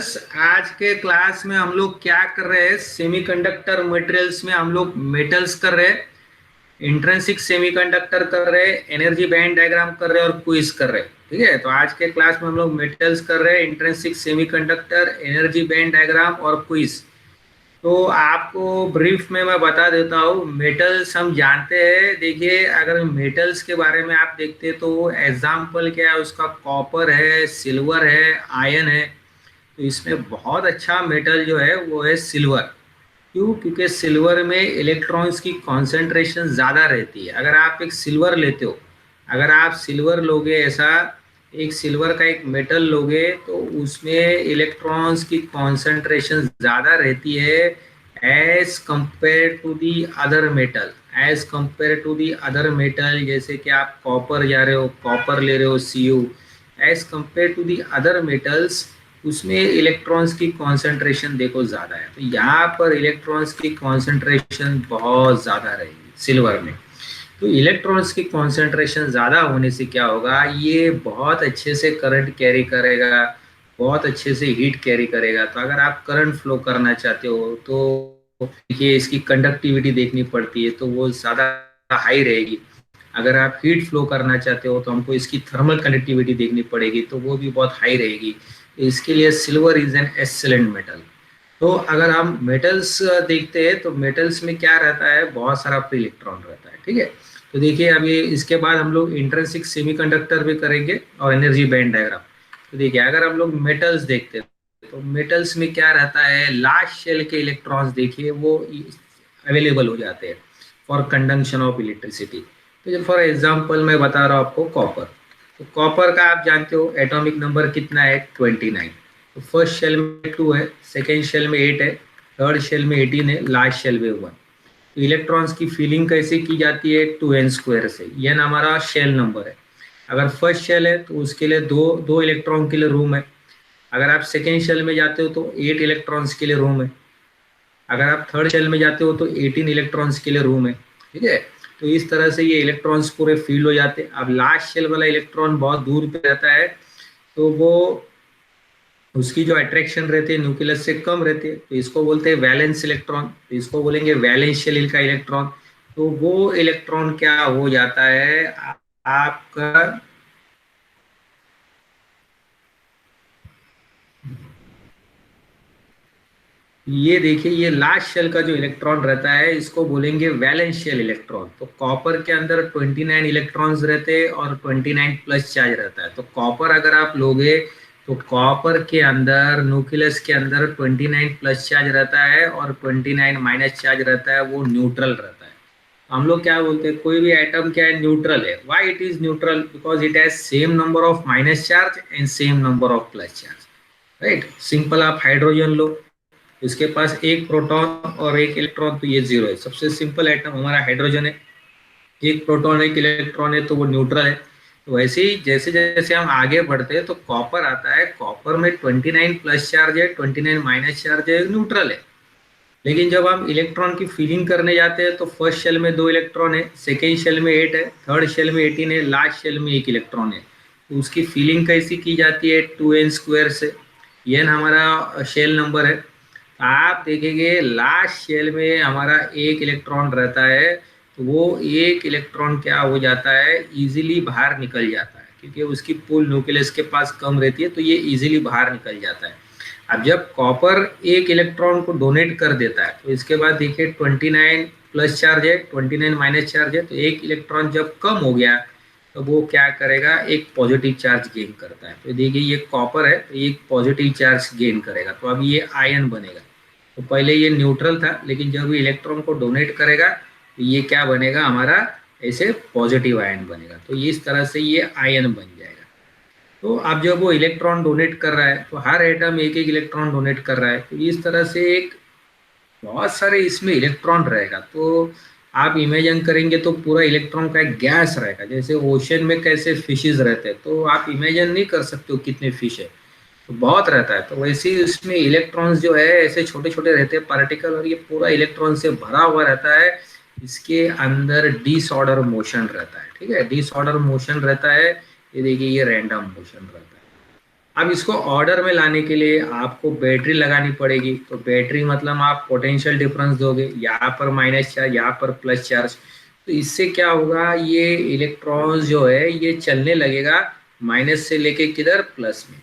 आज के क्लास में हम लोग क्या कर रहे हैं? सेमीकंडक्टर मटेरियल्स में हम लोग मेटल्स कर रहे हैं, इंट्रिंसिक सेमीकंडक्टर कर रहे हैं, एनर्जी बैंड डायग्राम कर रहे हैं और क्विज कर रहे हैं। ठीक है, तो आज के क्लास में हम लोग मेटल्स कर रहे हैं, intrinsic semiconductor, energy band diagram और क्विज। तो आपको ब्रीफ में मैं बता देता हूँ। मेटल्स हम जानते हैं। देखिए, अगर मेटल्स के बारे में आप देखते हैं तो एग्जाम्पल क्या है उसका, कॉपर है, सिल्वर है, आयरन है। तो इसमें बहुत अच्छा मेटल जो है वो है सिल्वर। क्यों? क्योंकि सिल्वर में इलेक्ट्रॉन्स की कॉन्सेंट्रेशन ज़्यादा रहती है। अगर आप एक सिल्वर लेते हो, अगर आप सिल्वर लोगे, ऐसा एक सिल्वर का एक मेटल लोगे तो उसमें इलेक्ट्रॉन्स की कॉन्सेंट्रेशन ज़्यादा रहती है as compare to the other metal. As compare to the other metal, जैसे कि आप कॉपर जा रहे हो, कॉपर ले रहे हो, Cu, as compare to the other metals उसमें इलेक्ट्रॉन्स की कॉन्सेंट्रेशन देखो ज़्यादा है। तो यहाँ पर इलेक्ट्रॉन्स की कॉन्सेंट्रेशन बहुत ज़्यादा रहेगी सिल्वर में। तो इलेक्ट्रॉन्स की कॉन्सेंट्रेशन ज़्यादा होने से क्या होगा, ये बहुत अच्छे से करंट कैरी करेगा, बहुत अच्छे से हीट कैरी करेगा। तो अगर आप करंट फ्लो करना चाहते हो तो देखिए इसकी कंडक्टिविटी देखनी पड़ती है, तो वो ज़्यादा हाई रहेगी। अगर आप हीट फ्लो करना चाहते हो तो हमको इसकी थर्मल कंडक्टिविटी देखनी पड़ेगी, तो वो भी बहुत हाई रहेगी। इसके लिए silver is an excellent metal. तो अगर हम मेटल्स देखते हैं तो मेटल्स में क्या रहता है, बहुत सारा फ्री इलेक्ट्रॉन रहता है। ठीक है, तो देखिए अभी इसके बाद हम लोग इंट्रिंसिक सेमीकंडक्टर भी करेंगे और एनर्जी बैंड डायग्राम। तो देखिए अगर हम लोग मेटल्स देखते हैं तो मेटल्स में क्या रहता है, लास्ट शेल के इलेक्ट्रॉन्स देखिए वो अवेलेबल हो जाते हैं फॉर कंडक्शन ऑफ इलेक्ट्रिसिटी। तो फॉर एग्जाम्पल मैं बता रहा हूँ आपको कॉपर। तो कॉपर का आप जानते हो एटॉमिक नंबर कितना है, 29। तो फर्स्ट शेल में 2 है, सेकेंड शेल में 8 है, थर्ड शेल में 18 है, लास्ट शेल में 1। तो इलेक्ट्रॉन्स की फीलिंग कैसे की जाती है, 2n² से। यह हमारा शेल नंबर है। अगर फर्स्ट शेल है तो उसके लिए दो दो इलेक्ट्रॉन के लिए रूम है। अगर आप सेकेंड शेल में जाते हो तो 8 इलेक्ट्रॉन्स के लिए रूम है। अगर आप थर्ड शेल में जाते हो तो 18 इलेक्ट्रॉन्स के लिए रूम है। ठीक है, तो इस तरह से ये इलेक्ट्रॉन्स पूरे फील हो जाते हैं। अब लास्ट शेल वाला इलेक्ट्रॉन बहुत दूर पे रहता है, तो वो उसकी जो अट्रैक्शन रहती है न्यूक्लियस से कम रहती है, तो इसको बोलते हैं वैलेंस इलेक्ट्रॉन। तो इसको बोलेंगे वैलेंस शेल का इलेक्ट्रॉन। तो वो इलेक्ट्रॉन क्या हो जाता है आपका, ये देखिए ये लास्ट शेल का जो इलेक्ट्रॉन रहता है इसको बोलेंगे वैलेंस शेल इलेक्ट्रॉन। तो कॉपर के अंदर 29 इलेक्ट्रॉन्स रहते हैं और 29 प्लस चार्ज रहता है। तो कॉपर अगर आप लोगे तो कॉपर के अंदर न्यूक्लियस के अंदर 29 प्लस चार्ज रहता है और 29 माइनस चार्ज रहता है, वो न्यूट्रल रहता है। हम लोग क्या बोलते हैं, कोई भी एटम क्या है, न्यूट्रल है। Why it is neutral? Because it has same number of minus charge and same number of plus charge. Right, simple. आप हाइड्रोजन लो, इसके पास एक प्रोटॉन और एक इलेक्ट्रॉन, तो ये जीरो है। सबसे सिंपल एटम हमारा हाइड्रोजन है, एक प्रोटॉन एक इलेक्ट्रॉन है, तो वो न्यूट्रल है। तो वैसे ही जैसे जैसे हम आगे बढ़ते हैं तो कॉपर आता है, कॉपर में 29 प्लस चार्ज है, 29 माइनस चार्ज है, न्यूट्रल है। लेकिन जब हम इलेक्ट्रॉन की फीलिंग करने जाते हैं तो फर्स्ट शेल में 2 इलेक्ट्रॉन है, सेकेंड शेल में 8 है, थर्ड शेल में 18 है, लास्ट शेल में 1 इलेक्ट्रॉन है। तो उसकी फीलिंग कैसी की जाती है, 2n² से। यह हमारा शेल नंबर है। आप देखेंगे लास्ट शेल में हमारा 1 इलेक्ट्रॉन रहता है, तो वो 1 इलेक्ट्रॉन क्या हो जाता है, इजीली बाहर निकल जाता है, क्योंकि उसकी पुल न्यूक्लियस के पास कम रहती है, तो ये इजीली बाहर निकल जाता है। अब जब कॉपर 1 इलेक्ट्रॉन को डोनेट कर देता है तो इसके बाद देखिए 29 प्लस चार्ज है, 29 माइनस चार्ज है, तो 1 इलेक्ट्रॉन जब कम हो गया तो वो क्या करेगा, एक पॉजिटिव चार्ज गेन करता है। तो देखिए ये कॉपर है, तो एक पॉजिटिव चार्ज गेन करेगा, तो अब ये आयन बनेगा। तो पहले ये न्यूट्रल था, लेकिन जब ये इलेक्ट्रॉन को डोनेट करेगा तो ये क्या बनेगा हमारा, ऐसे पॉजिटिव आयन बनेगा। तो इस तरह से ये आयन बन जाएगा। तो अब जब वो इलेक्ट्रॉन डोनेट कर रहा है तो हर एटम एक एक इलेक्ट्रॉन डोनेट कर रहा है, तो इस तरह से एक बहुत सारे इसमें इलेक्ट्रॉन रहेगा। तो आप इमेजिन करेंगे तो पूरा इलेक्ट्रॉन का एक गैस रहेगा। जैसे ओशन में कैसे फिशेज रहते हैं, तो आप इमेजिन नहीं कर सकते हो कितने फिश है, तो बहुत रहता है। तो वैसे ही उसमें इलेक्ट्रॉन्स जो है ऐसे छोटे छोटे रहते हैं पार्टिकल, और ये पूरा इलेक्ट्रॉन से भरा हुआ रहता है। इसके अंदर डिसऑर्डर मोशन रहता है। ठीक है, डिसऑर्डर मोशन रहता है। ये देखिए ये रैंडम मोशन रहता है। अब इसको ऑर्डर में लाने के लिए आपको बैटरी लगानी पड़ेगी। तो बैटरी मतलब आप पोटेंशियल डिफरेंस दोगे, यहाँ पर माइनस चार्ज, यहाँ पर प्लस चार्ज। तो इससे क्या होगा, ये इलेक्ट्रॉन जो है ये चलने लगेगा माइनस से लेके किधर, प्लस में।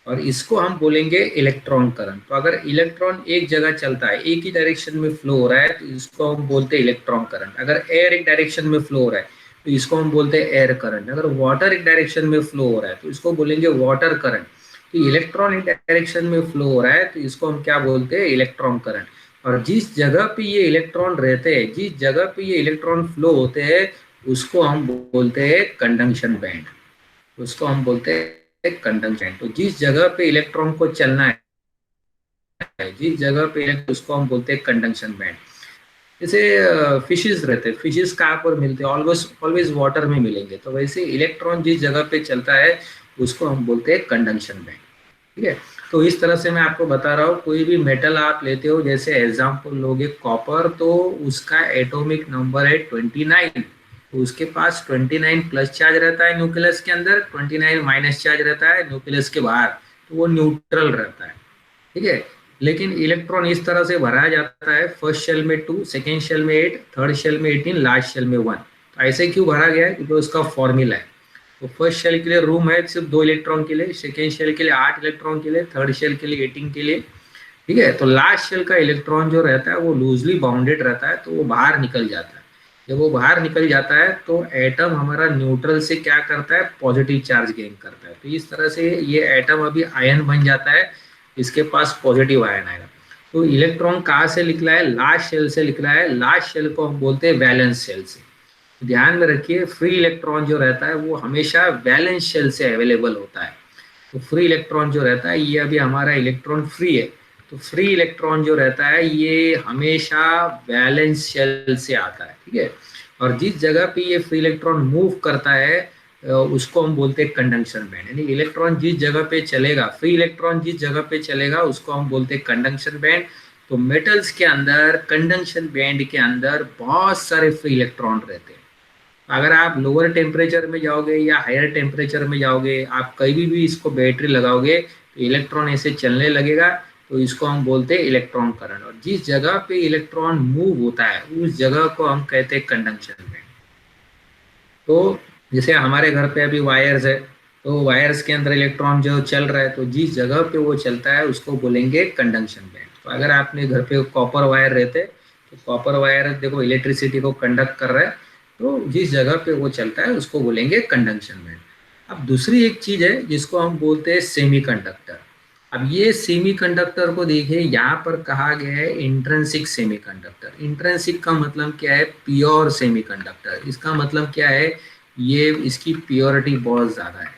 और इसको हम बोलेंगे इलेक्ट्रॉन करंट। तो अगर इलेक्ट्रॉन एक जगह चलता है, एक ही डायरेक्शन में फ्लो हो रहा है, तो इसको हम बोलते हैं इलेक्ट्रॉन करंट। अगर एयर एक डायरेक्शन में फ्लो हो रहा है तो इसको हम बोलते हैं एयर करंट। अगर वाटर एक डायरेक्शन में फ्लो हो रहा है तो इसको बोलेंगे वाटर करंट। तो इलेक्ट्रॉन एक डायरेक्शन में फ्लो हो रहा है तो इसको हम क्या बोलते हैं, इलेक्ट्रॉन करंट। और जिस जगह पे ये इलेक्ट्रॉन रहते हैं, जिस जगह पे ये इलेक्ट्रॉन फ्लो होते हैं, उसको हम बोलते हैं कंडक्शन बैंड। उसको हम बोलते हैं कंडक्शन। तो जिस जगह पे इलेक्ट्रॉन को चलना है, जिस जगह पे उसको हम बोलते हैं कंडक्शन बैंड। जैसे फिशेस रहते हैं, फिशेस कहाँ पर मिलते हैं, ऑलवेज ऑलवेज वाटर में मिलेंगे। तो वैसे इलेक्ट्रॉन जिस जगह पे चलता है उसको हम बोलते हैं कंडक्शन बैंड। ठीक है। तो इस तरह से मैं आपको बता रहा हूँ, कोई भी मेटल आप लेते हो, जैसे एग्जांपल लोगे कॉपर, तो उसका एटॉमिक नंबर है 29। तो उसके पास 29 प्लस चार्ज रहता है न्यूक्लियस के अंदर, 29 माइनस चार्ज रहता है न्यूक्लियस के बाहर। तो वो न्यूट्रल रहता है। ठीक है। लेकिन इलेक्ट्रॉन इस तरह से भराया जाता है, फर्स्ट शेल में 2, सेकेंड शेल में 8, थर्ड शेल में 18, लास्ट शेल में 1। तो ऐसे क्यों भरा गया है, क्योंकि उसका फॉर्मूला है। तो फर्स्ट शेल के लिए रूम है सिर्फ 2 इलेक्ट्रॉन के लिए, सेकेंड शेल के लिए 8 इलेक्ट्रॉन के लिए, थर्ड शेल के लिए 18 के लिए। ठीक है। तो लास्ट शेल का इलेक्ट्रॉन जो रहता है वो लूजली बाउंडेड रहता है, तो वो बाहर निकल जाता है। जब वो बाहर निकल जाता है तो एटम हमारा न्यूट्रल से क्या करता है, पॉजिटिव चार्ज गेन करता है। तो इस तरह से ये एटम अभी आयन बन जाता है, इसके पास पॉजिटिव आयन आएगा। तो इलेक्ट्रॉन कहाँ से निकला है, लास्ट शेल से निकला है। लास्ट शेल को हम बोलते हैं वैलेंस शेल से। ध्यान में रखिए, फ्री इलेक्ट्रॉन जो रहता है वो हमेशा वैलेंस शेल से अवेलेबल होता है। तो फ्री इलेक्ट्रॉन जो रहता है, ये अभी हमारा इलेक्ट्रॉन फ्री है, तो फ्री इलेक्ट्रॉन जो रहता है ये हमेशा वैलेंस शेल से आता है। ठीक है। और जिस जगह पे ये फ्री इलेक्ट्रॉन मूव करता है उसको हम बोलते हैं कंडक्शन बैंड। यानी इलेक्ट्रॉन जिस जगह पे चलेगा, फ्री इलेक्ट्रॉन जिस जगह पे चलेगा उसको हम बोलते हैं कंडक्शन बैंड। तो मेटल्स के अंदर कंडक्शन बैंड के अंदर बहुत सारे फ्री इलेक्ट्रॉन रहते हैं। अगर आप लोअर टेम्परेचर में जाओगे या हायर टेम्परेचर में जाओगे, आप कहीं भी इसको बैटरी लगाओगे तो इलेक्ट्रॉन ऐसे चलने लगेगा। तो इसको हम बोलते हैं इलेक्ट्रॉन करंट। और जिस जगह पे इलेक्ट्रॉन मूव होता है उस जगह को हम कहते हैं कंडक्शन बैंड। तो जैसे हमारे घर पे अभी वायर्स है, तो वायर्स के अंदर इलेक्ट्रॉन जो चल रहा है, तो जिस जगह पे वो चलता है उसको बोलेंगे कंडक्शन बैंड। तो अगर आपने घर पे कॉपर वायर रहते, तो कॉपर वायर देखो इलेक्ट्रिसिटी को कंडक्ट कर रहा है, तो जिस जगह पे वो चलता है उसको बोलेंगे कंडक्शन बैंड। अब दूसरी एक चीज है जिसको हम बोलते हैं सेमीकंडक्टर। अब ये सेमीकंडक्टर को देखिए, यहाँ पर कहा गया है इंट्रिंसिक सेमीकंडक्टर। इंट्रिंसिक का मतलब क्या है, प्योर सेमीकंडक्टर। इसका मतलब क्या है, ये इसकी प्योरिटी बहुत ज़्यादा है।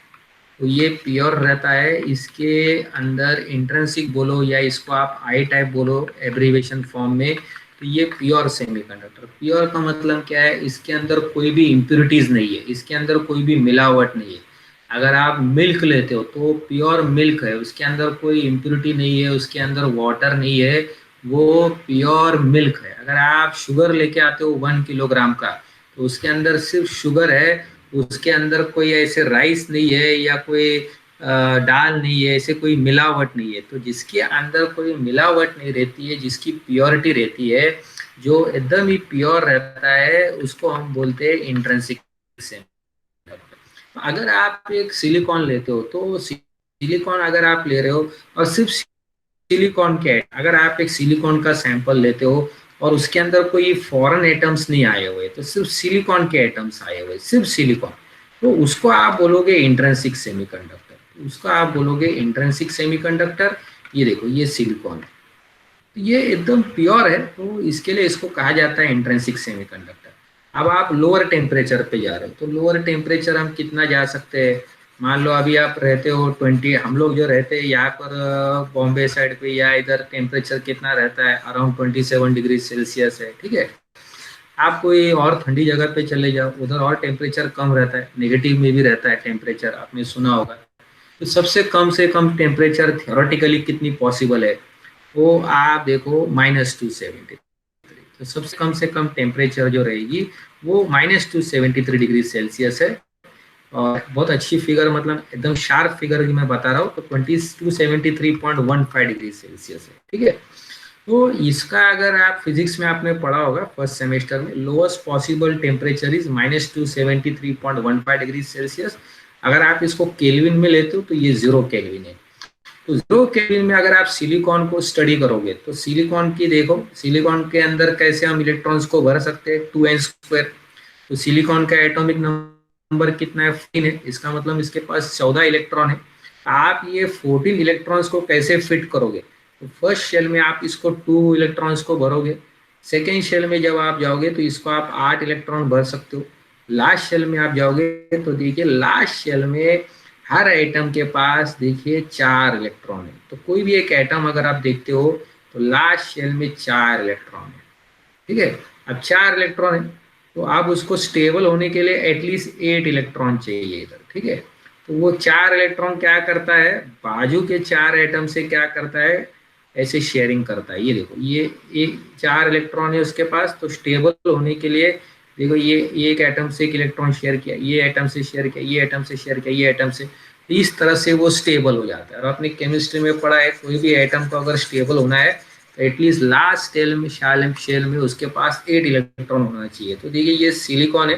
तो ये प्योर रहता है, इसके अंदर इंट्रिंसिक बोलो या इसको आप आई टाइप बोलो एब्रीवेशन फॉर्म में। तो ये प्योर सेमीकंडक्टर। प्योर का मतलब क्या है, इसके अंदर कोई भी इम्प्योरिटीज नहीं है, इसके अंदर कोई भी मिलावट नहीं है। अगर आप मिल्क लेते हो तो प्योर मिल्क है, उसके अंदर कोई इम्प्योरिटी नहीं है, उसके अंदर वाटर नहीं है, वो प्योर मिल्क है। अगर आप शुगर लेके आते हो 1 किलोग्राम का, तो उसके अंदर सिर्फ शुगर है, उसके अंदर कोई ऐसे राइस नहीं है या कोई दाल नहीं है, ऐसे कोई मिलावट नहीं है। तो जिसके अंदर कोई मिलावट नहीं रहती है, जिसकी प्योरिटी रहती है, जो एकदम ही प्योर रहता है, उसको हम बोलते हैं इंट्रिंसिक सेमीकंडक्टर। अगर आप एक सिलिकॉन लेते हो, तो सिलिकॉन अगर आप ले रहे हो और सिर्फ सिलिकॉन के, अगर आप एक सिलिकॉन का सैंपल लेते हो और उसके अंदर कोई फॉरेन एटम्स नहीं आए हुए, तो सिर्फ सिलिकॉन के एटम्स आए हुए, सिर्फ सिलिकॉन, तो उसको आप बोलोगे इंट्रिंसिक सेमीकंडक्टर। उसको आप बोलोगे इंट्रिंसिक सेमीकंडक्टर। ये देखो ये सिलिकॉन है, तो ये एकदम प्योर है, तो इसके लिए इसको कहा जाता है इंट्रिंसिक सेमीकंडक्टर। अब आप लोअर टेम्परेचर पे जा रहे हो, तो लोअर टेम्परेचर हम कितना जा सकते हैं, मान लो अभी आप रहते हो 20, हम लोग जो रहते हैं यहाँ पर बॉम्बे साइड पे या इधर टेम्परेचर कितना रहता है, अराउंड 27 डिग्री सेल्सियस है। ठीक है। आप कोई और ठंडी जगह पे चले जाओ, उधर और टेम्परेचर कम रहता है, नेगेटिव में भी रहता है टेम्परेचर, आपने सुना होगा। तो सबसे कम से कम टेम्परेचर थियोरेटिकली कितनी पॉसिबल है, वो आप देखो -273। तो सबसे कम से कम टेम्परेचर जो रहेगी वो -273 डिग्री सेल्सियस है। और बहुत अच्छी फिगर, मतलब एकदम शार्प फिगर की मैं बता रहा हूँ, तो 2273.15 डिग्री सेल्सियस है, ठीक है। तो इसका अगर आप फिजिक्स में आपने पढ़ा होगा फर्स्ट सेमेस्टर में, lowest possible temperature is -273.15 degree Celsius. अगर आप इसको केल्विन में लेते हो तो ये 0 केल्विन है। तो 0 केल्विन में अगर आप सिलिकॉन को स्टडी करोगे तो सिलिकॉन की देखो, सिलिकॉन के अंदर कैसे हम इलेक्ट्रॉन्स को भर सकते हैं, 2n²। तो सिलिकॉन का एटॉमिक नंबर कितना है, 14 है। इसका मतलब इसके पास 14 इलेक्ट्रॉन है। आप ये 14 इलेक्ट्रॉन्स को कैसे फिट करोगे, तो फर्स्ट शेल में आप इसको 2 इलेक्ट्रॉन्स को भरोगे। सेकेंड शेल में जब आप जाओगे तो इसको आप 8 इलेक्ट्रॉन भर सकते हो। लास्ट शेल में आप जाओगे तो देखिए लास्ट शेल में हर एटम के पास देखिए 4 इलेक्ट्रॉन है। तो कोई भी एक एटम अगर आप देखते हो तो लास्ट शेल में 4 इलेक्ट्रॉन है, ठीक है। अब 4 इलेक्ट्रॉन है तो आप उसको स्टेबल होने के लिए एटलीस्ट 8 इलेक्ट्रॉन चाहिए इधर, ठीक है। तो वो 4 इलेक्ट्रॉन क्या करता है, बाजू के 4 एटम से क्या करता है, ऐसे शेयरिंग करता है। ये देखो ये एक 4 इलेक्ट्रॉन है उसके पास, तो स्टेबल होने के लिए देखो ये एक एटम से एक इलेक्ट्रॉन शेयर किया, ये एटम से शेयर किया, ये एटम से शेयर किया, ये एटम से, तो इस तरह से वो स्टेबल हो जाता है। और आपने केमिस्ट्री में पढ़ा है कोई भी एटम को अगर स्टेबल होना है तो एटलीस्ट लास्ट शेल में उसके पास 8 इलेक्ट्रॉन होना चाहिए। तो देखिए ये सिलिकॉन है,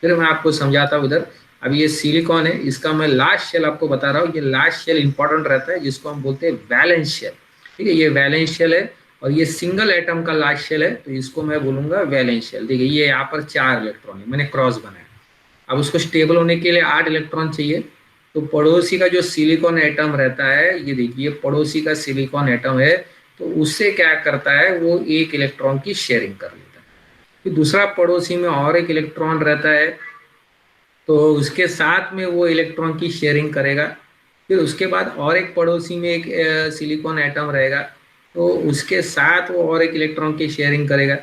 फिर मैं आपको समझाता हूँ इधर। अब ये सिलिकॉन है, इसका मैं लास्ट शेल आपको बता रहा हूँ। ये लास्ट शेल इंपॉर्टेंट रहता है, जिसको हम बोलते हैं वैलेंस शेल, ठीक है। ये वैलेंस शेल है और ये सिंगल एटम का लास्ट शेल है, तो इसको मैं बोलूंगा वैलेंस शेल। देखिए ये यहाँ पर 4 इलेक्ट्रॉन है, मैंने क्रॉस बनाया। अब उसको स्टेबल होने के लिए 8 इलेक्ट्रॉन चाहिए। तो पड़ोसी का जो सिलिकॉन एटम रहता है, ये देखिए पड़ोसी का सिलिकॉन एटम है, तो उससे क्या करता है, वो 1 इलेक्ट्रॉन की शेयरिंग कर लेता है। फिर दूसरा पड़ोसी में और 1 इलेक्ट्रॉन रहता है, तो उसके साथ में वो इलेक्ट्रॉन की शेयरिंग करेगा। फिर उसके बाद और एक पड़ोसी में एक सिलिकॉन एटम रहेगा, तो उसके साथ वो और 1 इलेक्ट्रॉन की शेयरिंग करेगा।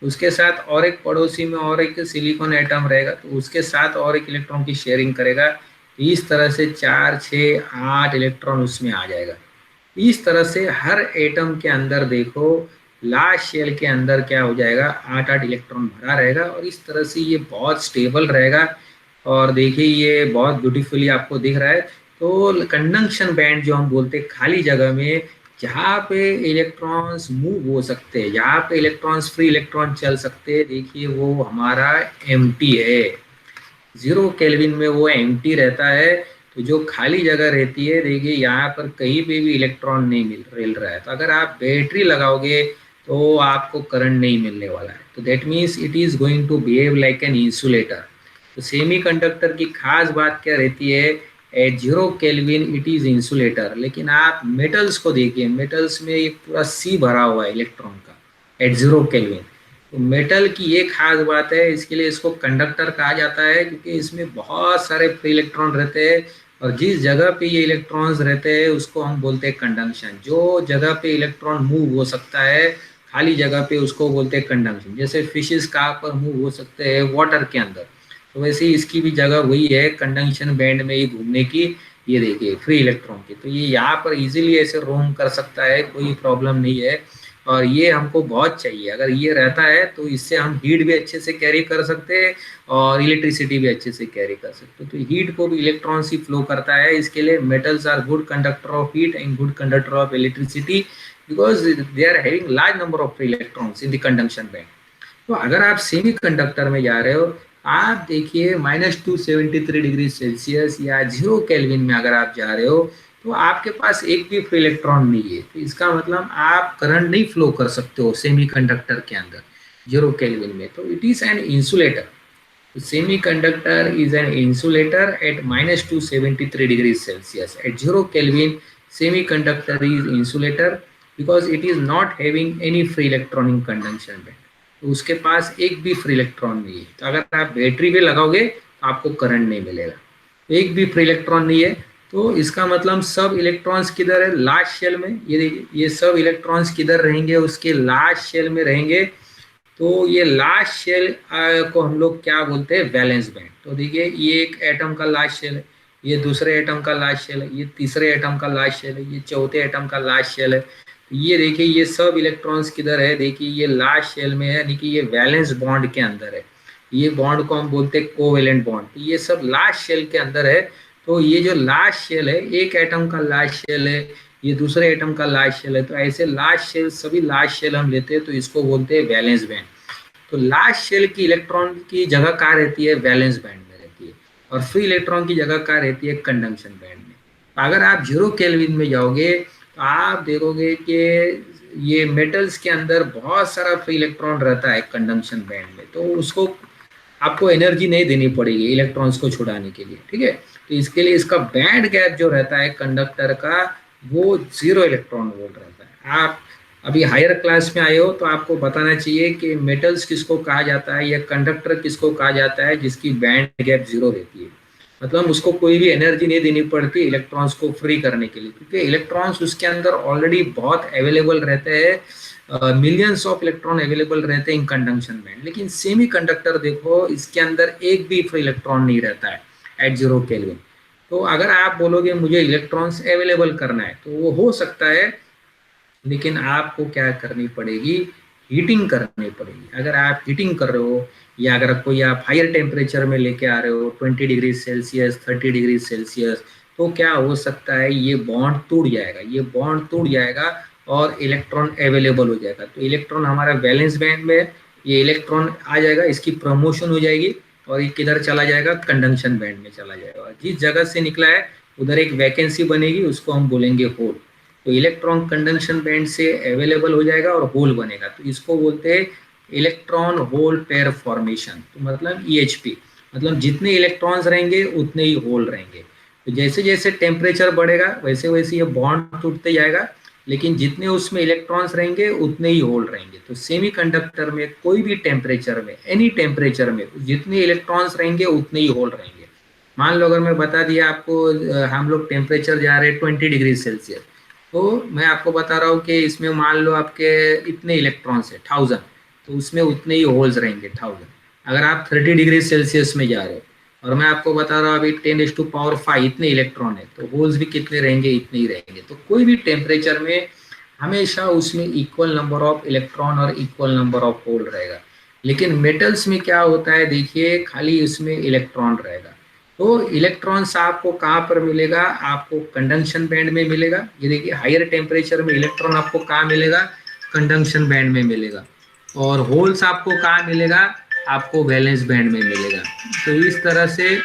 उसके साथ और एक पड़ोसी में और एक सिलिकॉन एटम रहेगा, तो उसके साथ और 1 इलेक्ट्रॉन की शेयरिंग करेगा। इस तरह से 4, 6, 8 इलेक्ट्रॉन उसमें आ जाएगा। इस तरह से हर एटम के अंदर देखो लास्ट शेल के अंदर क्या हो जाएगा, 8-8 इलेक्ट्रॉन भरा रहेगा। और इस तरह से ये बहुत स्टेबल रहेगा। और देखिए ये बहुत ब्यूटीफुली आपको दिख रहा है। तो कंडक्शन बैंड जो हम बोलते हैं, खाली जगह में जहाँ पे इलेक्ट्रॉन्स मूव हो सकते हैं, जहाँ पे इलेक्ट्रॉन्स फ्री इलेक्ट्रॉन चल सकते हैं, देखिए वो हमारा एम्प्टी है। 0 केल्विन में वो एम्प्टी रहता है। तो जो खाली जगह रहती है, देखिए यहाँ पर कहीं पे भी इलेक्ट्रॉन नहीं मिल रहा है। तो अगर आप बैटरी लगाओगे तो आपको करंट नहीं मिलने वाला है। तो that means it is going to behave like an insulator. तो सेमीकंडक्टर की खास बात क्या रहती है, at 0 kelvin it is insulator. लेकिन आप मेटल्स को देखिए, मेटल्स में एक पूरा सी भरा हुआ है इलेक्ट्रॉन का एट 0 केल्विन। तो मेटल की ये खास बात है, इसके लिए इसको कंडक्टर कहा जाता है, क्योंकि इसमें बहुत सारे फ्री इलेक्ट्रॉन रहते हैं। और जिस जगह पे ये इलेक्ट्रॉन्स रहते हैं उसको हम बोलते हैं कंडक्शन। जो जगह पे इलेक्ट्रॉन मूव हो सकता है खाली जगह पे, उसको बोलते हैं कंडक्शन। जैसे फिशेस कहाँ पर मूव हो सकते हैं, वाटर के अंदर, तो वैसे ही इसकी भी जगह वही है कंडक्शन बैंड में ही घूमने की। ये देखिए फ्री इलेक्ट्रॉन की, तो ये यहाँ पर इजीली ऐसे रोम कर सकता है, कोई प्रॉब्लम नहीं है। और ये हमको बहुत चाहिए, अगर ये रहता है तो इससे हम हीट भी अच्छे से कैरी कर सकते हैं और इलेक्ट्रिसिटी भी अच्छे से कैरी कर सकते हैं। तो हीट को भी इलेक्ट्रॉन ही फ्लो करता है। इसके लिए metals are good conductor of heat and good conductor of electricity, because they are having large number of free electrons in the conduction band. तो अगर आप सेमी कंडक्टर में जा रहे हो, आप देखिए -273 डिग्री सेल्सियस या 0 केल्विन में अगर आप जा रहे हो, तो आपके पास एक भी फ्री इलेक्ट्रॉन नहीं है। तो इसका मतलब आप करंट नहीं फ्लो कर सकते हो सेमी कंडक्टर के अंदर 0 केल्विन में। तो it is an insulator. Semi conductor is an insulator at -273 degree Celsius. At 0 kelvin semi conductor is insulator because it is not having any free electron in conduction band. तो उसके पास एक भी free electron नहीं है। तो अगर आप battery भी लगाओगे तो आपको करंट नहीं मिलेगा। एक भी फ्री इलेक्ट्रॉन नहीं है, तो इसका मतलब सब इलेक्ट्रॉन्स किधर है, लास्ट शेल में। ये देखिए ये सब इलेक्ट्रॉन्स किधर रहेंगे, उसके लास्ट शेल में रहेंगे। तो ये लास्ट शेल को हम लोग क्या बोलते हैं, वैलेंस बैंड। तो देखिए ये एक एटम का लास्ट शेल है, ये दूसरे एटम का लास्ट शेल है, ये तीसरे एटम का लास्ट शेल है, ये चौथे एटम का लास्ट शेल है। ये देखिए ये सब इलेक्ट्रॉन्स किधर है, देखिए ये लास्ट शेल में है, यानी कि ये वैलेंस बॉन्ड के अंदर है। ये बॉन्ड को हम बोलते हैं कोवेलेंट बॉन्ड। तो ये सब लास्ट शेल के अंदर है। तो ये जो लास्ट शेल है, एक एटम का लास्ट शेल है, ये दूसरे एटम का लास्ट शेल है, तो ऐसे लास्ट शेल, सभी लास्ट शेल हम लेते हैं तो इसको बोलते हैं वैलेंस बैंड। तो लास्ट शेल की इलेक्ट्रॉन की जगह कहाँ रहती है? वैलेंस बैंड में रहती है। और फ्री इलेक्ट्रॉन की जगह कहाँ रहती है? कंडक्शन बैंड में। तो अगर आप 0 केल्विन में जाओगे तो आप देखोगे कि ये मेटल्स के अंदर बहुत सारा फ्री इलेक्ट्रॉन रहता है कंडक्शन बैंड में, तो उसको आपको एनर्जी नहीं देनी पड़ेगी इलेक्ट्रॉन्स को छुड़ाने के लिए, ठीक है। तो इसके लिए इसका बैंड गैप जो रहता है कंडक्टर का, वो 0 इलेक्ट्रॉन वोल्ट रहता है। आप अभी हायर क्लास में आए हो तो आपको बताना चाहिए कि मेटल्स किसको कहा जाता है या कंडक्टर किसको कहा जाता है जिसकी बैंड गैप 0 रहती है। मतलब उसको कोई भी एनर्जी नहीं देनी पड़ती इलेक्ट्रॉन्स को फ्री करने के लिए, क्योंकि इलेक्ट्रॉन्स उसके अंदर ऑलरेडी बहुत अवेलेबल रहते हैं, मिलियंस ऑफ इलेक्ट्रॉन अवेलेबल रहते हैं इन कंडक्शन बैंड। लेकिन सेमी कंडक्टर देखो, इसके अंदर एक भी फ्री इलेक्ट्रॉन नहीं रहता है एट 0 केल्विन। तो अगर आप बोलोगे मुझे इलेक्ट्रॉन्स अवेलेबल करना है तो वो हो सकता है, लेकिन आपको क्या करनी पड़ेगी? हीटिंग करनी पड़ेगी। अगर आप हीटिंग कर रहे हो या अगर कोई आप हायर टेम्परेचर में लेके आ रहे हो 20 डिग्री सेल्सियस 30 डिग्री सेल्सियस, तो क्या हो सकता है? ये बॉन्ड टूट जाएगा, ये बॉन्ड टूट जाएगा और इलेक्ट्रॉन अवेलेबल हो जाएगा। तो इलेक्ट्रॉन हमारा वैलेंस बैंड में, ये इलेक्ट्रॉन आ जाएगा, इसकी प्रमोशन हो जाएगी और ये किधर चला जाएगा? कंडक्शन बैंड में चला जाएगा। जिस जगह से निकला है उधर एक वैकेंसी बनेगी, उसको हम बोलेंगे होल। तो इलेक्ट्रॉन कंडक्शन बैंड से अवेलेबल हो जाएगा और होल बनेगा। तो इसको बोलते हैं इलेक्ट्रॉन होल पेयर फॉर्मेशन। तो मतलब EHP, मतलब जितने इलेक्ट्रॉन्स रहेंगे उतने ही होल रहेंगे। तो जैसे जैसे टेम्परेचर बढ़ेगा वैसे वैसे ये बॉन्ड टूटते जाएगा, लेकिन जितने उसमें इलेक्ट्रॉन्स रहेंगे उतने ही होल रहेंगे। तो सेमी कंडक्टर में कोई भी टेम्परेचर में, एनी टेम्परेचर में, जितने इलेक्ट्रॉन्स रहेंगे उतने ही होल रहेंगे। मान लो अगर मैं बता दिया आपको, हम लोग टेम्परेचर जा रहे हैं 20 डिग्री सेल्सियस, तो मैं आपको बता रहा हूँ कि इसमें मान लो आपके इतने इलेक्ट्रॉन्स है 1000, तो उसमें उतने ही होल्स रहेंगे 1000। अगर आप 30 डिग्री सेल्सियस में जा रहे हो और मैं आपको बता रहा हूँ अभी 10⁵ इतने इलेक्ट्रॉन है, तो होल्स भी कितने रहेंगे? इतने ही रहेंगे। तो कोई भी टेम्परेचर में हमेशा उसमें इक्वल नंबर ऑफ इलेक्ट्रॉन और इक्वल नंबर ऑफ होल रहेगा। लेकिन मेटल्स में क्या होता है देखिए, खाली उसमें इलेक्ट्रॉन रहेगा। तो इलेक्ट्रॉन्स आपको कहाँ पर मिलेगा? आपको कंडक्शन बैंड में मिलेगा। ये देखिए हायर टेम्परेचर में इलेक्ट्रॉन आपको कहाँ मिलेगा? कंडक्शन बैंड में मिलेगा। और होल्स आपको कहाँ मिलेगा? आपको वैलेंस बैंड में मिलेगा। तो इस तरह से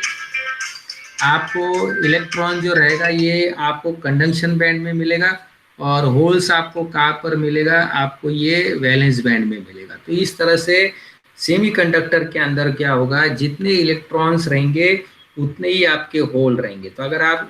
आपको इलेक्ट्रॉन जो रहेगा ये आपको कंडक्शन बैंड में मिलेगा और होल्स आपको कहाँ पर मिलेगा? आपको ये वैलेंस बैंड में मिलेगा। तो इस तरह से सेमीकंडक्टर के अंदर क्या होगा? जितने इलेक्ट्रॉन्स रहेंगे उतने ही आपके होल रहेंगे। तो अगर आप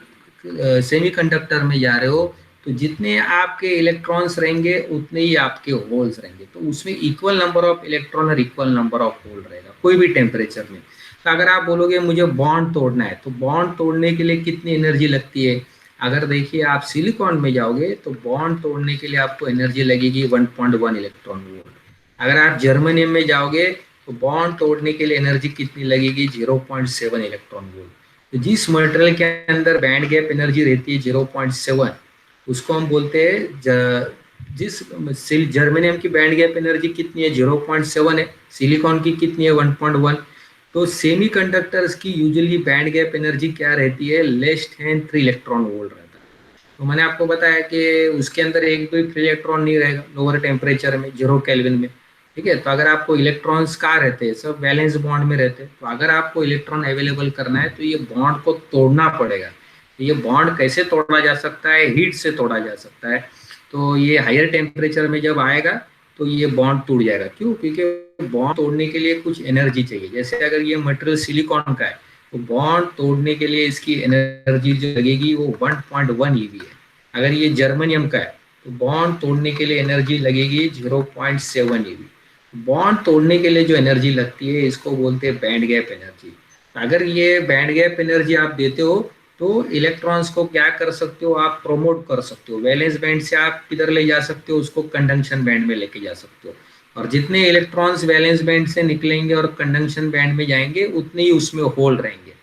सेमीकंडक्टर में जा रहे हो तो जितने आपके इलेक्ट्रॉन्स रहेंगे उतने ही आपके होल्स रहेंगे। तो उसमें इक्वल नंबर ऑफ इलेक्ट्रॉन और इक्वल नंबर ऑफ होल रहेगा कोई भी टेम्परेचर में। तो अगर आप बोलोगे मुझे बॉन्ड तोड़ना है, तो बॉन्ड तोड़ने के लिए कितनी एनर्जी लगती है? अगर देखिए आप सिलिकॉन में जाओगे तो बॉन्ड तोड़ने के लिए आपको एनर्जी लगेगी 1.1 इलेक्ट्रॉन वोल्ट। अगर आप जर्मनियम में जाओगे तो बॉन्ड तोड़ने के लिए एनर्जी कितनी लगेगी? 0.7 इलेक्ट्रॉन वोल्ट। तो जिस मटेरियल के अंदर बैंड गैप एनर्जी रहती है 0.7, उसको हम बोलते हैं जिस जर्मेनियम की बैंड गैप एनर्जी कितनी है? 0.7 है। सिलिकॉन की कितनी है? 1.1। तो सेमी कंडक्टर्स की यूजुअली बैंड गैप एनर्जी क्या रहती है? लेस देन 3 इलेक्ट्रॉन वोल्ट रहता है। तो मैंने आपको बताया कि उसके अंदर एक भी फ्री इलेक्ट्रॉन नहीं रहेगा लोअर टेम्परेचर में 0 केल्विन में, ठीक है। तो अगर आपको इलेक्ट्रॉन्स कहाँ रहते हैं? सब वैलेंस बॉन्ड में रहते हैं। तो अगर आपको इलेक्ट्रॉन अवेलेबल करना है तो ये बॉन्ड को तोड़ना पड़ेगा। तो ये बॉन्ड कैसे तोड़ा जा सकता है? हीट से तोड़ा जा सकता है। तो ये हायर टेम्परेचर में जब आएगा तो ये बॉन्ड टूट जाएगा। क्यों? क्योंकि बॉन्ड तोड़ने के लिए कुछ एनर्जी चाहिए। जैसे अगर ये मटेरियल सिलिकॉन का है तो बॉन्ड तोड़ने के लिए इसकी एनर्जी जो लगेगी वो 1.1 ईवी है। अगर ये जर्मनियम का है तो बॉन्ड तोड़ने के लिए एनर्जी लगेगी 0.7 ईवी। बॉन्ड तोड़ने के लिए जो एनर्जी लगती है इसको बोलते हैं बैंड गैप एनर्जी। अगर ये बैंड गैप एनर्जी आप देते हो तो इलेक्ट्रॉन्स को क्या कर सकते हो? आप प्रमोट कर सकते हो। वैलेंस बैंड से आप किधर ले जा सकते हो? उसको कंडक्शन बैंड में लेके जा सकते हो। और जितने इलेक्ट्रॉन्स वैलेंस बैंड से निकलेंगे और कंडक्शन बैंड में जाएंगे उतने ही उसमें होल रहेंगे।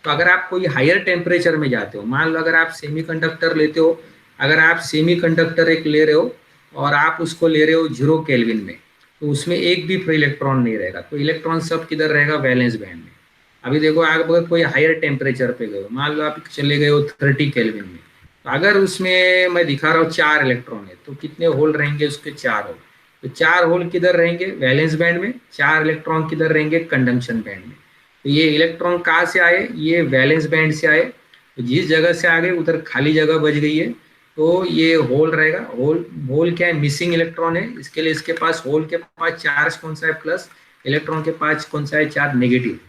तो अगर आप कोई हायर टेम्परेचर में जाते हो, मान लो अगर आप सेमीकंडक्टर लेते हो, अगर आप सेमीकंडक्टर एक ले रहे हो और आप उसको ले रहे हो 0 केल्विन में, तो उसमें एक भी फ्री इलेक्ट्रॉन नहीं रहेगा, तो इलेक्ट्रॉन सब किधर रहेगा, वैलेंस बैंड में। अभी देखो आप अगर कोई हायर टेम्परेचर पे गए, मान लो आप चले गए हो 30 केल्विन में, तो अगर उसमें मैं दिखा रहा हूँ 4 इलेक्ट्रॉन है, तो कितने होल रहेंगे उसके, 4 होल। तो 4 होल किधर रहेंगे, वैलेंस बैंड में। 4 इलेक्ट्रॉन किधर रहेंगे, कंडक्शन बैंड में। तो ये इलेक्ट्रॉन कहाँ से आए, ये वैलेंस बैंड से आए। तो जिस जगह से आ गए उधर खाली जगह बच गई है, तो ये होल रहेगा। होल, होल क्या है, मिसिंग इलेक्ट्रॉन है, इसके लिए इसके पास, होल के पास चार्ज कौन सा है, प्लस। इलेक्ट्रॉन के पास कौन सा है, चार्ज नेगेटिव।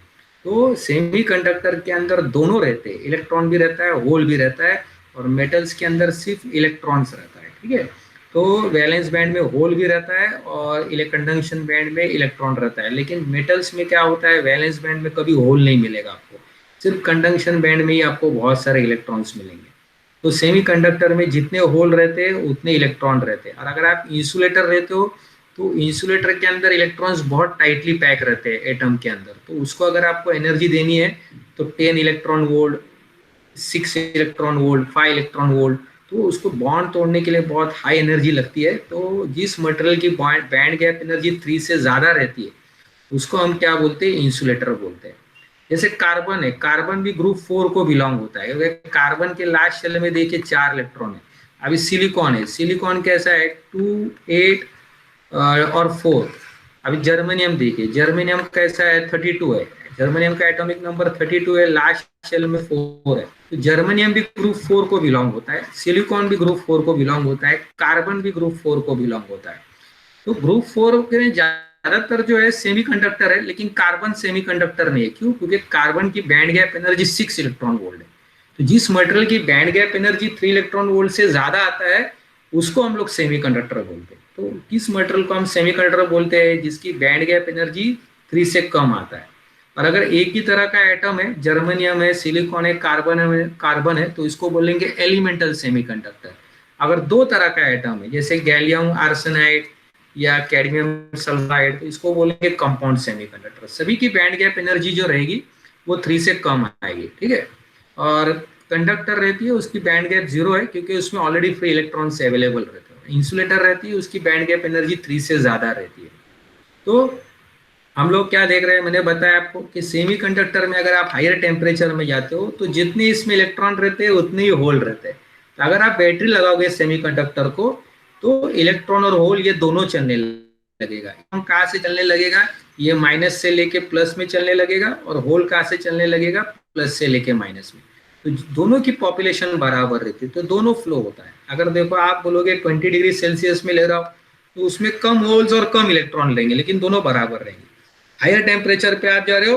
तो सेमीकंडक्टर के अंदर दोनों रहते हैं, इलेक्ट्रॉन भी रहता है, होल भी रहता है, और मेटल्स के अंदर सिर्फ इलेक्ट्रॉन्स रहता है, ठीक है। तो वैलेंस बैंड में होल भी रहता है और कंडक्शन बैंड में इलेक्ट्रॉन रहता है। लेकिन मेटल्स में क्या होता है, वैलेंस बैंड में कभी होल नहीं मिलेगा आपको, सिर्फ कंडक्शन बैंड में ही आपको बहुत सारे इलेक्ट्रॉन्स मिलेंगे। तो सेमीकंडक्टर में जितने होल रहते हैं उतने इलेक्ट्रॉन रहते हैं। और अगर आप इंसुलेटर रहते हो, तो इंसुलेटर के अंदर इलेक्ट्रॉन्स बहुत टाइटली पैक रहते हैं एटम के अंदर। तो उसको अगर आपको एनर्जी देनी है, तो 10 electron volt, 6 electron volt, 5 electron volt, तो उसको बॉन्ड तोड़ने के लिए बहुत हाई एनर्जी लगती है। तो जिस मटेरियल की बैंड गैप एनर्जी 3 से ज्यादा रहती है, उसको हम क्या बोलते हैं, इंसुलेटर बोलते हैं। जैसे कार्बन है, कार्बन भी ग्रुप 4 को बिलोंग होता है, क्योंकि कार्बन के लास्ट शेल में देखिए 4 इलेक्ट्रॉन है। अभी सिलिकॉन है, सिलिकॉन कैसा है, 2, 8 और 4। अभी जर्मेनियम देखिए, जर्मेनियम कैसा है, 32 है। जर्मेनियम का एटॉमिक नंबर 32 है, लास्ट शेल में 4 है। तो जर्मेनियम भी ग्रुप 4 को बिलोंग होता है, सिलिकॉन भी ग्रुप 4 को बिलोंग होता है, कार्बन भी ग्रुप 4 को बिलोंग होता है। तो ग्रुप 4 के ज्यादातर जो है सेमीकंडक्टर है, लेकिन कार्बन सेमीकंडक्टर नहीं है। क्यों, क्योंकि कार्बन की band gap energy 6 electron volt है। तो जिस मटेरियल की band gap energy 3 electron volt से ज्यादा आता है, उसको हम लोग सेमीकंडक्टर बोलते हैं। तो किस मटेरियल को हम सेमीकंडक्टर बोलते हैं, जिसकी बैंड गैप एनर्जी 3 से कम आता है। और अगर एक ही तरह का एटम है, जर्मेनियम है, सिलिकॉन है, कार्बन है, तो इसको बोलेंगे एलिमेंटल सेमीकंडक्टर। अगर दो तरह का एटम है, जैसे गैलियम आर्सेनाइड या कैडमियम सल्फाइड, तो इसको बोलेंगे कंपाउंड सेमीकंडक्टर। सभी की बैंड गैप एनर्जी जो रहेगी वो 3 से कम आएगी, ठीक है। और कंडक्टर रहती है, उसकी बैंड गैप 0 है, क्योंकि उसमें ऑलरेडी फ्री इलेक्ट्रॉन्स अवेलेबल रहते हैं। इंसुलेटर रहती है, उसकी बैंड गैप एनर्जी 3 से ज्यादा रहती है। तो हम लोग क्या देख रहे हैं, मैंने बताया आपको कि सेमीकंडक्टर में अगर आप हायर टेम्परेचर में जाते हो, तो जितने इसमें इलेक्ट्रॉन रहते हैं उतने ही होल रहते हैं। तो अगर आप बैटरी लगाओगे सेमीकंडक्टर को, तो इलेक्ट्रॉन और होल ये दोनों चलने लगेगा। कहाँ से चलने लगेगा, ये माइनस से लेके प्लस में चलने लगेगा, और होल कहाँ से चलने लगेगा, प्लस से लेके माइनस में। तो दोनों की पॉपुलेशन बराबर रहती है, तो दोनों फ्लो होता है। अगर देखो आप बोलोगे 20 डिग्री सेल्सियस में ले रहा हो, तो उसमें कम होल्स और कम इलेक्ट्रॉन लेंगे, लेकिन दोनों बराबर रहेंगे। हायर टेम्परेचर पे आप जा रहे हो,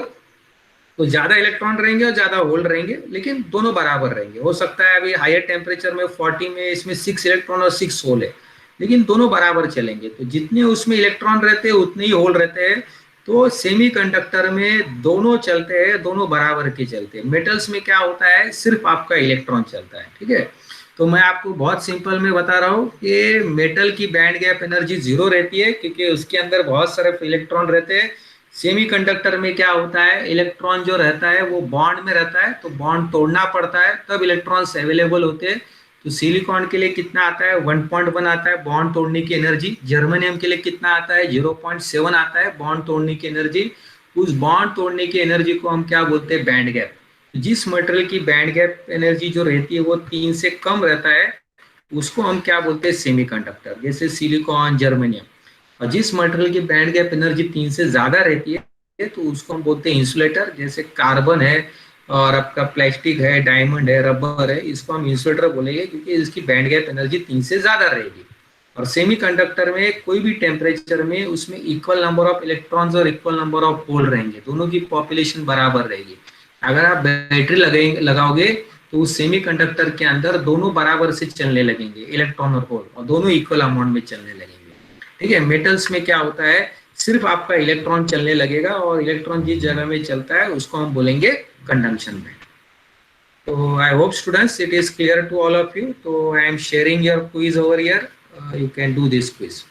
तो ज्यादा इलेक्ट्रॉन रहेंगे और ज्यादा होल रहेंगे, लेकिन दोनों बराबर रहेंगे। हो सकता है अभी हायर टेम्परेचर में 40 में इसमें 6 इलेक्ट्रॉन और 6 होल है, लेकिन दोनों बराबर चलेंगे। तो जितने उसमें इलेक्ट्रॉन रहते हैं उतने ही होल रहते हैं। तो सेमीकंडक्टर में दोनों चलते हैं, दोनों बराबर के चलते हैं। मेटल्स में क्या होता है, सिर्फ आपका इलेक्ट्रॉन चलता है, ठीक है। तो मैं आपको बहुत सिंपल में बता रहा हूँ कि मेटल की बैंड गैप एनर्जी 0 रहती है, क्योंकि उसके अंदर बहुत सारे इलेक्ट्रॉन रहते हैं। सेमीकंडक्टर में क्या होता है, इलेक्ट्रॉन जो रहता है वो बॉन्ड में रहता है, तो बॉन्ड तोड़ना पड़ता है तब इलेक्ट्रॉन्स अवेलेबल होते हैं। तो सिलिकॉन के लिए कितना आता है, 1.1 आता है बॉन्ड तोड़ने की एनर्जी। जर्मेनियम के लिए कितना आता है, 0.7 आता है बॉन्ड तोड़ने की एनर्जी। उस बॉन्ड तोड़ने की एनर्जी को हम क्या बोलते हैं, बैंड गैप। जिस मटेरियल की बैंड गैप एनर्जी जो रहती है वो 3 से कम रहता है, उसको हम क्या बोलते हैं, सेमीकंडक्टर। जैसे सिलिकॉन, जर्मेनियम। और जिस मटेरियल की बैंड गैप एनर्जी 3 से ज्यादा रहती है, तो उसको हम बोलते हैं इंसुलेटर। जैसे कार्बन है, और आपका प्लास्टिक है, डायमंड है, रबर है, इसको हम इंसुलेटर बोलेंगे, क्योंकि इसकी बैंड गैप एनर्जी 3 से ज्यादा रहेगी। और सेमीकंडक्टर में कोई भी टेम्परेचर में उसमें इक्वल नंबर ऑफ इलेक्ट्रॉन्स और इक्वल नंबर ऑफ होल रहेंगे, दोनों की पॉपुलेशन बराबर रहेगी। अगर आप बैटरी लगाओगे, तो उस सेमीकंडक्टर के अंदर दोनों बराबर से चलने लगेंगे, इलेक्ट्रॉन और होल, और दोनों इक्वल अमाउंट में चलने लगेंगे, ठीक है। मेटल्स में क्या होता है, सिर्फ आपका इलेक्ट्रॉन चलने लगेगा, और इलेक्ट्रॉन जिस जगह में चलता है उसको हम बोलेंगे कंडक्शन बैंड। तो I hope students it is clear to all of you. तो I am sharing your quiz over here, you can do this quiz.